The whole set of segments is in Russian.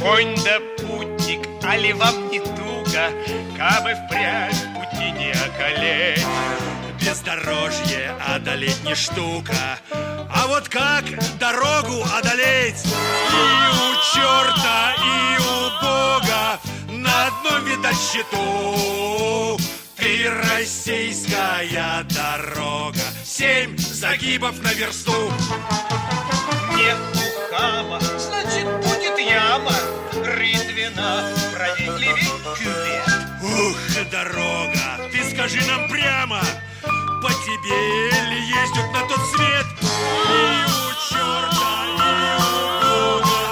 Конь да путник, али вам не туго, кабы впрямь в пути не околеть? Бездорожье одолеть не штука, а вот как дорогу одолеть? И у черта, и у Бога на одном видать счету. Ты российская дорога, 7 загибов на версту. Нет ухаба, значит будет яма, рытвина, правей левей кювет. Ух, дорога, ты скажи нам прямо, по тебе ли ездят на тот свет? И у черта, и у Бога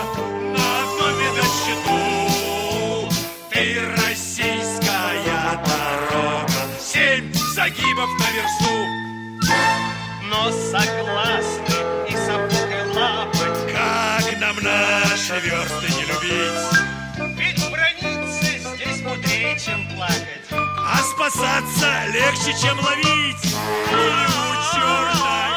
на одном видать счету. Ты российская дорога, 7 загибов на версту. Но согласны и сапог, и лапоть, Как нам наши версты не любить? ведь браниться здесь мудрее, чем плакать. А спасаться легче, чем ловить. И у черта,